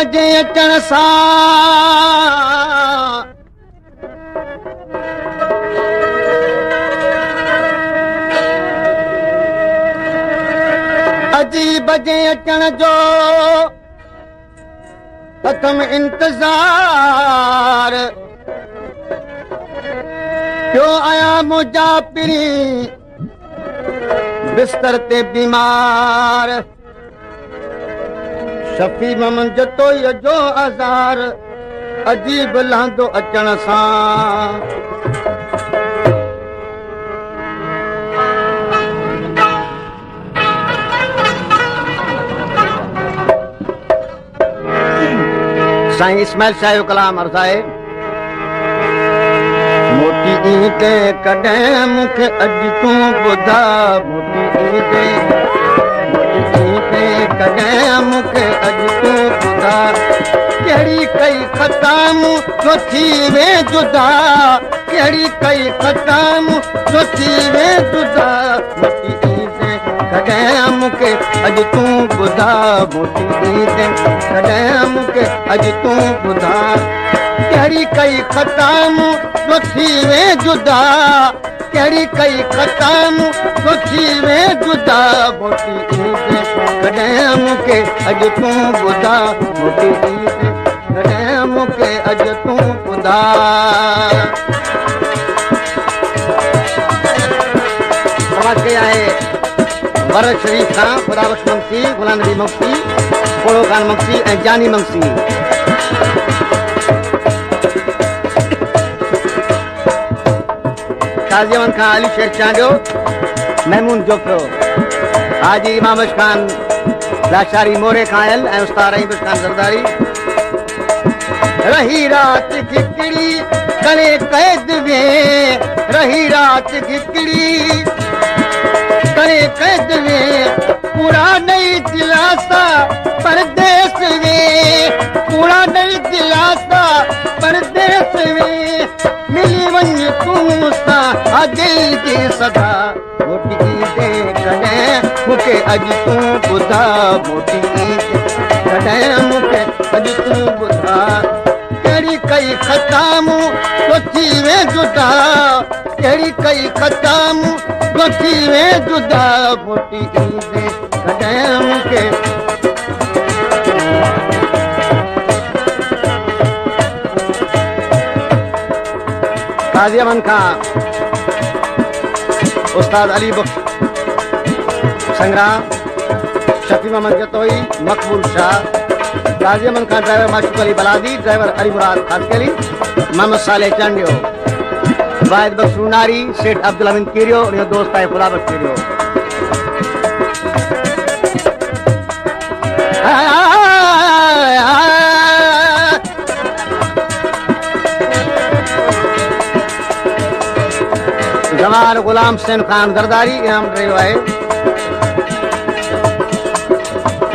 बजे अचण सां अजी बजे अचण जो अथम इंतज़ार पियो आया मुंहिंजा पिरी बिस्तर ते बीमार शफ़ी ममन जतो जो आज़ार अजीब लहंदो अचण सां साईं इस्माइल शाह जो कलाम अर्ज़ आहे मोटी ईद कॾहिं मूंखे अॼु तूं ॿुधा मोटी ईद कॾहिं मूंखे अॼु तूं ॿुधा कहिड़ी कई ख़ताम जो थी वे जुदा कहिड़ी कई ख़ताम जो थी वे जुदा मोटी ईद कॾहिं मूंखे अॼु तूं ॿुधा मोटी ईद कॾहिं मूंखे अॼु तूं ॿुधा कहिड़ी कई ख़ताम जो थी वे जुदा कहिड़ी कई ख़ताम जो थी वे जुदा मोटी ईद कॾहिं मूंखे अॼु तूं ॿुधा मोटी ईद कॾहिं मूंखे अॼु तूं ॿुधा तव्हांखे आहे वर शरीफ़ खां खुदाबख्श मंगसी गुलाम नबी मंगसी पोड़ो खान मंगसी ऐं जानी मंगसी काज़ीअमन खां अली शेर चांडियो महमूद जोकियो हाजी इमाम खान लाशारी मोरे खां आयल ऐं उस्ताद रहीम खान ज़रदारी रही रात हिकिड़ी करे क़ैद वे रही रात हिकिड़ी करे क़ैद वे पूरा नहीं दिलासा परदेस वे पूरा नहीं दिलासा परदेस वे मिली वञ तूं सां दिल जी सदा मोटी ईद कॾहिं मूंखे अॼु तूं ॿुधा मोटी ईद कॾहिं मूंखे अॼु तूं ॿुधा कहिड़ी कई ख़ताम जो थी वे जुदा कहिड़ी कई ख़ताम जो थी वे जुदा मोटी ईद कॾहिं मूंखे काज़ीअमन खां उस्ताद अली बख्श संग्राम शफी मोहम्मद जतोई मकबूल शाह काज़ीअमन खां ड्राइवर माशूक अली बलादी ड्राइवर अली मुराद खासकेली मोहम्मद सालेह चांडियो वाहिद बख्श रूनारी सेठ अब्दुल अमीन कीरियो उन जो दोस्त आहे खुदाबख्श कीरियो जवार गुलाम हुसैन खान ज़रदारी इनाम रहियो आहे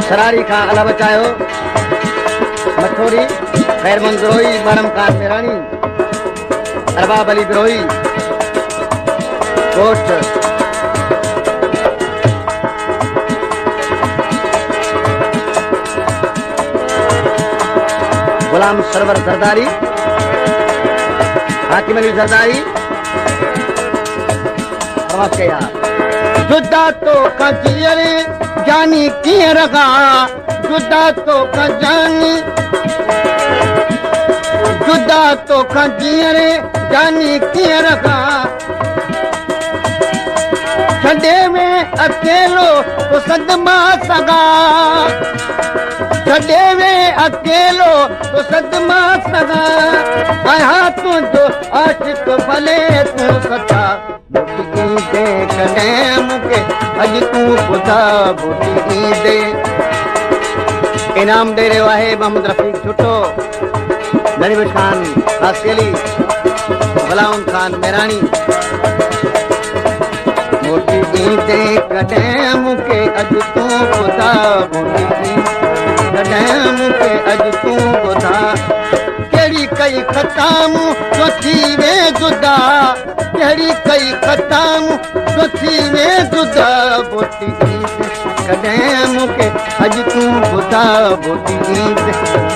शरारी खां अला बचायो मठोरी खैरमंद बिरोही मरम खान मेरानी अरबाब अली बिरोही कोट गुलाम सरवर ज़रदारी हाकिम अली ज़रदारी जुदा तो का जियरे जानी कीअं रखा जुदा तो का जानी जुदा तो का जियरे जानी कीअं रखा छॾे में अकेलो तो सदमा सगा छॾे में अकेलो तो सदमा सगा आया तुंहिंजो आशिक़ भले तूं सचा मोटी ईद कॾहिं मूंखे अॼु तूं ॿुधा मोटी ईद इनाम ॾेई रहियो आहे मोहम्मद रफ़ीक छुटो नरीबश खान खासकेली गुलाम खान मेरानी मोटी ईद कॾहिं मूंखे अॼु तूं ॿुधा मोटी ईद कॾहिं मूंखे अॼु तूं ॿुधा कहिड़ी कई ख़ताम जो थी वे जुदा कहिड़ी कई ख़ताम जो थी वे जुदा मोटी ईद कॾहिं मूंखे अॼु तूं ॿुधा ॿुधा बोटी ईद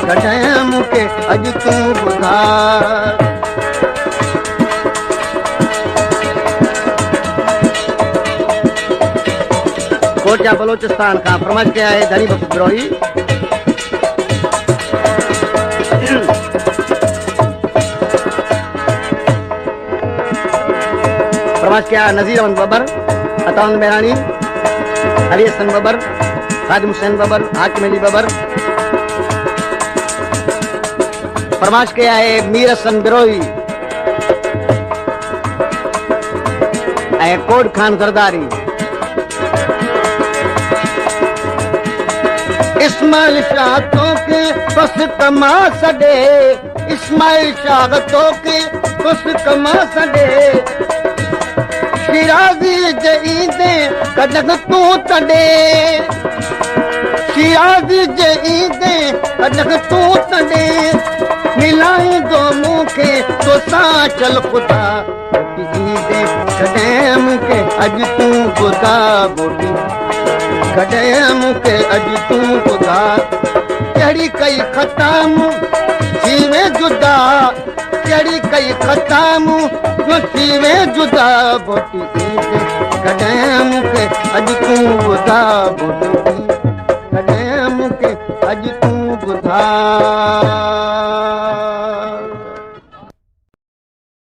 कॾहिं मूंखे अॼु तूं ॿुधा कोटा बलोचिस्तान खां फरमाइश कया है धनी बख्श बिरोही फरमाइश किया नजीर अहमद बबर, अताउन मेहरानी, अली हसन बबर, खादिम हुसैन बबर, हाकिम अली बबर। फरमाइश किया है मीर हसन बिरोही कोट खान जरदारी। इस्माइल शाह तो के बस कमा सडे, इस्माइल शाह तो के बस कमा सडे शिराज़ी जईंदे कॾहिं तूं तॾे शिराज़ी जईंदे कॾहिं तूं तॾे मिलाईंदो मूंखे तोसां चल ख़ुदा ईंदे कॾहिं मूंखे अॼु तूं ॿुधा बोटी कॾहिं मूंखे अॼु तूं ॿुधा कहिड़ी कई ख़ता मूं थी वे जुदा कहिड़ी कई ख़ता मूं थी वे जुदा बोटी ईंदे कॾहिं मूंखे अॼु तूं ॿुधा बोटी